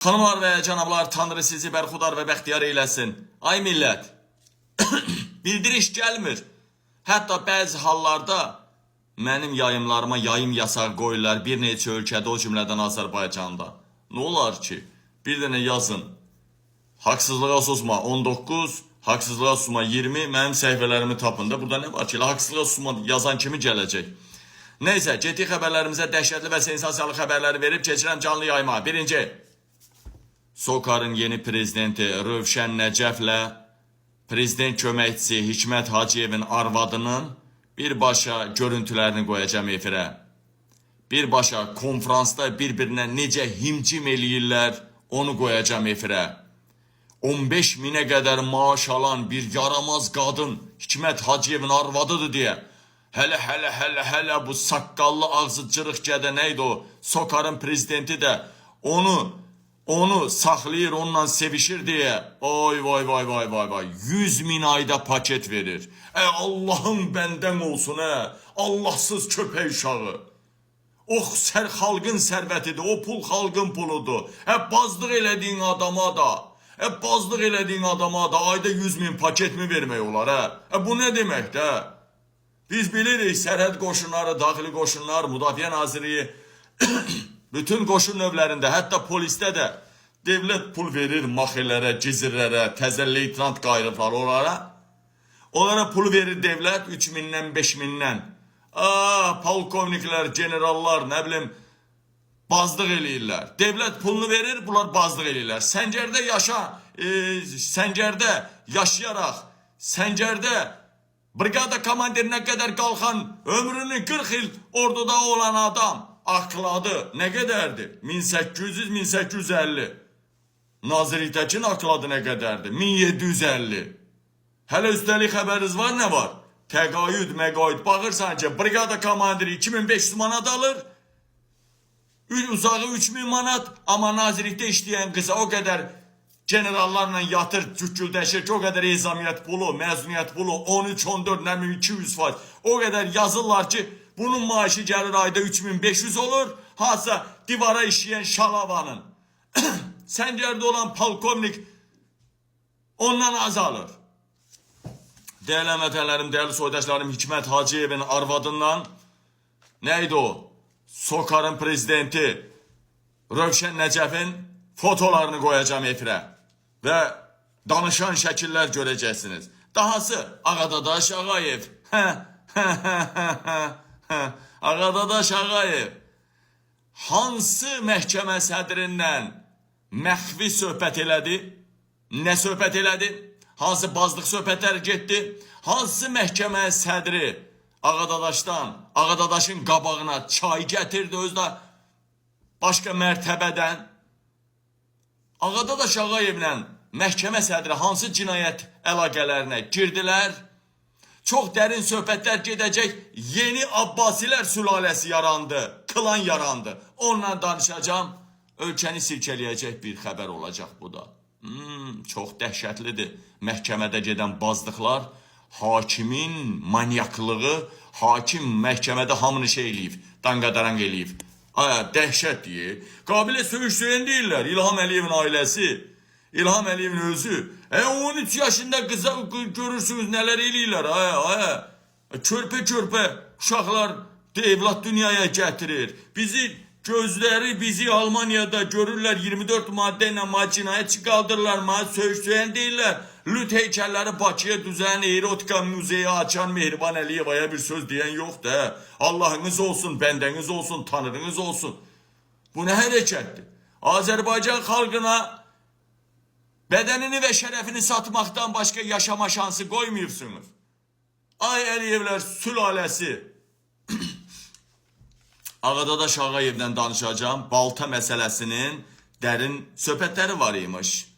Xanımlar və cənablar, Tanrı sizi bərxudar və bəxtiyar eyləsin. Ay millət, bildiriş gəlmir. Hətta bəzi hallarda mənim yayımlarıma yayım yasağı qoyurlar bir neçə ölkədə, o cümlədən Azərbaycanda. Nə olar ki, bir dənə yazın. Haqsızlığa susma 19, haqsızlığa susma 20, mənim səhifələrimi tapın da. Burada nə var ki, haqsızlığa susma yazan kimi gələcək. Neysə, getdik xəbərlərimizə dəhşətli və sensasiyalı xəbərləri verib keçirəm canlı yayıma. Birinci, SOCAR-ın yeni prezidenti Rövşən Nəcəflə prezident köməkçisi Hikmət Hacıyevin arvadının birbaşa görüntülərini qoyacağım efirə. Birbaşa konferansda bir-birinə necə himcim eləyirlər, onu qoyacağım efirə. 15 minə qədər maaş alan bir yaramaz qadın Hikmət Hacıyevin arvadıdır deyə. Hələ bu saqqallı ağzı cırıq gədə neydi o? SOCAR-ın prezidenti də onu saxlayır, onunla sevişir deyə. Vay. 100 min ayda paket verir. Allah'ın bəndən olsun Allahsız köpək uşağı. O xalqın sərvətidir, o pul xalqın puludur. Bazlıq elədiyin adama da ayda 100 min paket mi vermək olar? Bu nə deməkdir? Biz bilirik sərhəd qoşunları, daxili qoşunlar, Müdafiə Nazirliyi, bütün qoşun növlərində, hətta polisdə də devlət pul verir maxillərə, gizirlərə, təzə leytenant qayrıqlar onlara pul verir devlət 3 mindən, 5 mindən. Polkovniklər, generallar, nə bilim, bazlıq eləyirlər. Devlət pulunu verir, bunlar bazlıq eləyirlər. Səngərdə yaşayaraq, Səngərdə brigada komandirinə qədər qalxan, ömrünü 40 il orduda olan adam akladı. Nə qədərdir? 1800-1850. Nazirlikdəkin akladı nə qədərdir? 1750. Hələ üstəlik xəbəriniz var, nə var? Təqaüd, məqaüd, baxırsan ki, brigada komandiri 2500 manat alır, uzağı 3000 manat, amma nazirlikdə işləyən qıza o qədər generallarla yatır, cükküldəşir ki, o qədər ezamiyyət pulu, məzuniyyət pulu, 13-14, nə bilim 200%. O qədər yazırlar ki, bunun maaşı gəlir ayda 3500 olur, hansısa divara işləyən şalavanın. Səngərdə olan polkovnik ondan az alır. Dəyərli əmətənlərim, dəyərli soydaşlarım, Hikmət Hacıyevin arvadından neydi o? SOCAR-ın prezidenti Rövşən Nəcəfin fotolarını qoyacağım efirə və danışan şəkillər görəcəksiniz. Dahası Ağadadaş Ağayev. Ağadadaş Ağayev hansı məhkəmə sədrindən məxfi söhbət elədi? Nə söhbət elədi? Hansı bazlıq söhbətlər getdi? Hansı məhkəmə sədri Ağadadaşın qabağına çay gətirdi özdə başqa mərtəbədən? Ağadadaş Ağayevlə məhkəmə sədri hansı cinayət əlaqələrinə girdilər? Çox dərin söhbətlər gedəcək. Yeni Abbasilər sülaləsi yarandı, klan yarandı. Onunla danışacağım. Ölkəni silkələyəcək bir xəbər olacaq bu da. Çox dəhşətlidir. Məhkəmədə gedən bazlıqlar, hakimin manyaklığı, hakim məhkəmədə hamını şey eləyib, danqadarang eləyib. Dəhşət deyir. Qabilə söyüş-söyən deyirlər. İlham Əliyevin ailəsi, İlham Əliyevin özü. 13 yaşında qıza görürsünüz nələr eləyirlər. Körpə uşaqlar evlat dünyaya gətirir. Bizi Almaniyada görürlər 24 maddə ilə makinaya çıxaldırırlar, söyüş-söyən deyirlər. Lüt heykəlləri Bakıya düzən, erotika müzeyi açan Mehriban Əliyevaya bir söz deyən yoxdur. Allahınız olsun, bəndəniz olsun, tanrınız olsun. Bu nə hərəkətdir? Azərbaycan xalqına bədənini və şərəfini satmaqdan başqa yaşama şansı qoymuyorsunuz. Ay Əliyevlər sülaləsi. Ağadadaş Ağayevdən danışacağım. Balta məsələsinin dərin söhbətləri var imiş.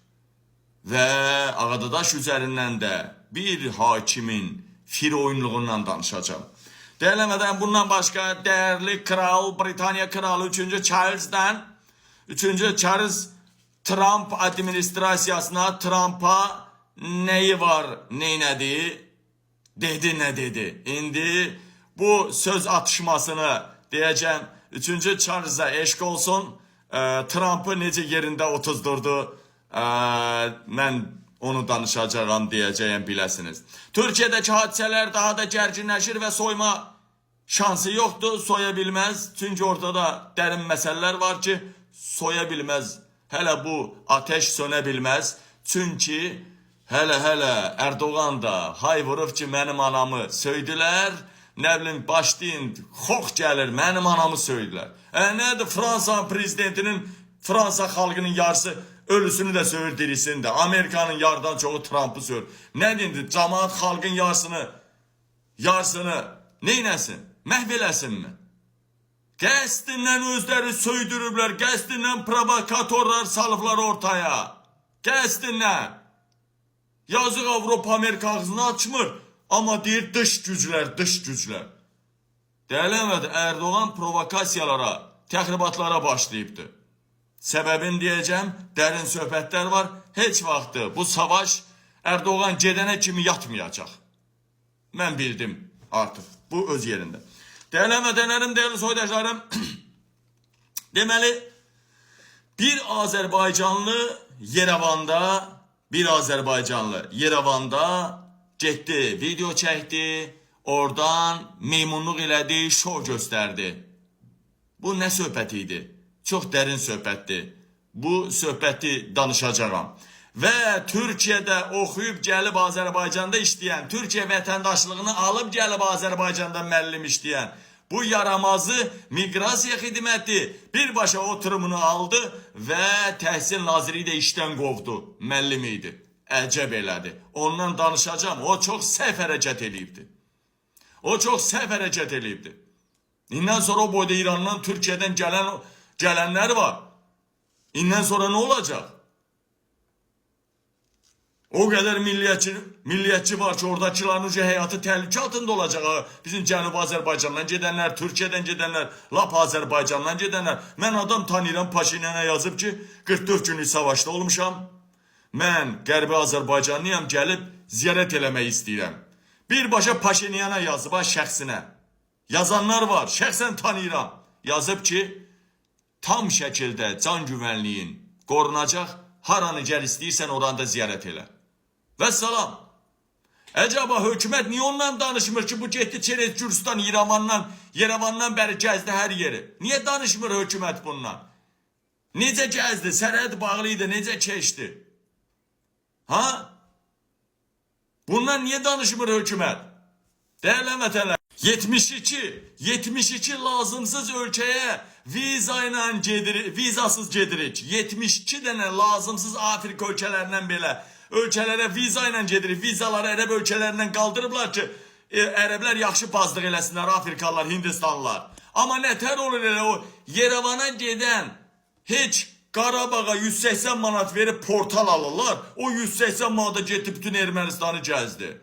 Və Ağadadaş üzərindən də bir hakimin fir oyunluğundan danışacağım. Dəyərləmədən bundan başqa dəyərli kral, Britaniya kralı 3. Charles'dan, 3. Charles Trump administrasiyasına, Trump'a neyi var, neynədi, dedi nə dedi. İndi bu söz atışmasını deyəcəm, 3. Charles'a eşq olsun. Trump'ı necə yerində otuzdurdu, mən onu danışacağım, deyəcəyəm, biləsiniz. Türkiyədəki hadisələr daha da gərginləşir və soyma şansı yoxdur, soya bilməz. Çünki ortada dərin məsələlər var ki, soya bilməz. Hələ bu ateş sönə bilməz. Çünki hələ Erdoğan da hay vurub ki, mənim anamı söydülər. Nə bilim, başlayın, xox gəlir, mənim anamı söydülər. Nədir Fransa prezidentinin, Fransa xalqının yarısı ölüsünü də söyür, dirisini də. Amerikanın yarıdan çoxu Trump'ı söyür. Nə deyildi? Cəmaat xalqın yarısını neynəsin? Məhv eləsinmi? Qəsdindən özləri söydürüblər, qəsdindən provokatorlar salıblar ortaya. Qəsdindən. Yazıq Avropa Amerika ağzını açmır, amma deyir dış güclər. Deyələmədi, Erdoğan provokasiyalara, təxribatlara başlayıbdır. Səbəbini deyəcəm, dərin söhbətlər var. Heç vaxtı bu savaş Erdoğan gedənə kimi yatmayacaq. Mən bildim artıq, bu öz yerində. Deyələmədənlərim, dəyərli soydaşlarım, deməli, bir Azərbaycanlı Yerevanda getdi, video çəkdi, oradan meymunluq elədi, şov göstərdi. Bu nə söhbət idi? Çox dərin söhbətdir. Bu söhbəti danışacağam. Və Türkiyədə oxuyub gəlib Azərbaycanda işləyən, Türkiyə vətəndaşlığını alıb gəlib Azərbaycanda müəllim işləyən, bu yaramazı miqrasiya xidməti birbaşa oturumunu aldı və Təhsil Naziri də işdən qovdu. Müəllim idi. Əcəb elədi. Ondan danışacağım. O çox səhv hərəkət eləyibdi. İndən sonra o boyda İrandan, Türkiyədən gələnlər var. İndən sonra nə olacaq? O qədər milliyyətçi var ki, oradakıların həyatı təhlükə altında olacaq. Bizim Cənub Azərbaycandan gedənlər, Türkiyədən gedənlər, lap Azərbaycandan gedənlər. Mən adam tanıyıram, Paşinyana yazıb ki, 44 günlük savaşda olmuşam. Mən Qərbi Azərbaycanlıyam, gəlib ziyarət eləmək istəyirəm. Birbaşa Paşinyana yazıb, şəxsinə. Yazanlar var, şəxsən tanıyıram. Yazıb ki, tam şəkildə can güvənliyin qorunacaq, haranı gəl istəyirsən oranda ziyarət elə. Və salam. Əcaba hökumət niyə ondan danışmır ki, bu getdi Çerez, Gürcistan, Yerevandan bəri gəzdi hər yeri. Niyə danışmır hökumət bundan? Necə gəzdi, sərhəd bağlıydı, necə keçdi? Bundan niyə danışmır hökumət? Dəyərli vətəndaşlar, 72 lazımsız ölkəyə vizasız gedirik. 72 dənə lazımsız Afrika ölkələrindən belə ölkələrə viza ilə gedirik. Vizaları ərəb ölkələrindən qaldırıblar ki, ərəblər yaxşı bazlıq eləsinlər, Afrikalılar, Hindistanlılar. Amma nətər olur elə o Yerevana gedən heç Qarabağa 180 manat verib portal alırlar. O 180 manata getib bütün Ermənistanı gəzdi.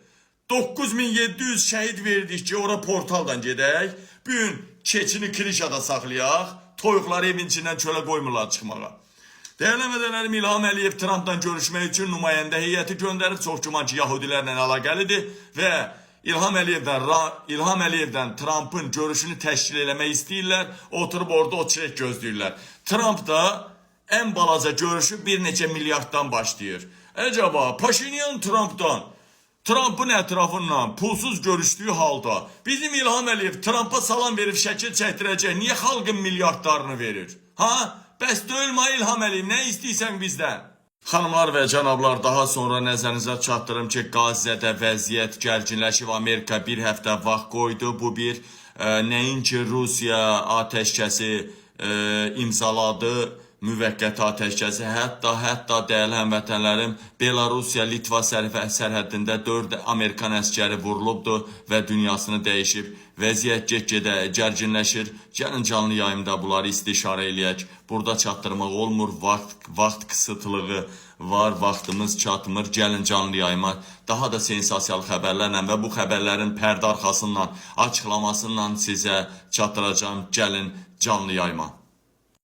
9700 şəhid verdik ki, ora portaldan gedək. Bugün keçini klişada saxlayaq. Toyuqları evin içindən çölə qoymurlar çıxmağa. Dəyərləmədənlərim, İlham Əliyev Trump'dan görüşmək üçün nümayəndə heyəti göndərib. Çox güman ki, Yahudilərlə əlaqəlidir. Və İlham Əliyevdən Trump'ın görüşünü təşkil eləmək istəyirlər. Oturub orada o çək gözləyirlər. Trump da ən balaca görüşü bir neçə milyarddan başlayır. Əcaba Paşinyan Trump'ın ətrafından pulsuz görüşdüyü halda bizim İlham Əliyev Trump'a salam verib şəkil çəkdirəcək. Niyə xalqın milyardlarını verir? Bəs döyülmə İlham Əliyev, nə istəyirsən bizdən? Xanımlar və cənablar, daha sonra nəzərinizə çatdırım ki, Qazzedə vəziyyət gərginləşib. Amerika bir həftə vaxt qoydu. Bu bir nəinki Rusiya atəşkəsi imzaladı, müvəqqəti atəşkəsi, hətta dəyərli həmvətənlərim, Belarusiya-Litva sərhəddində 4 Amerikan əskəri vurulubdur və dünyasını dəyişib. Vəziyyət get-gedə gərginləşir. Gəlin canlı yayımda bunları istişarə eləyək. Burada çatdırmaq olmur, vaxt kısıtlığı var, vaxtımız çatmır. Gəlin canlı yayıma daha da sensasiyalı xəbərlərlə və bu xəbərlərin pərdə arxasından, açıqlamasından sizə çatdıracağım. Gəlin canlı yayıma.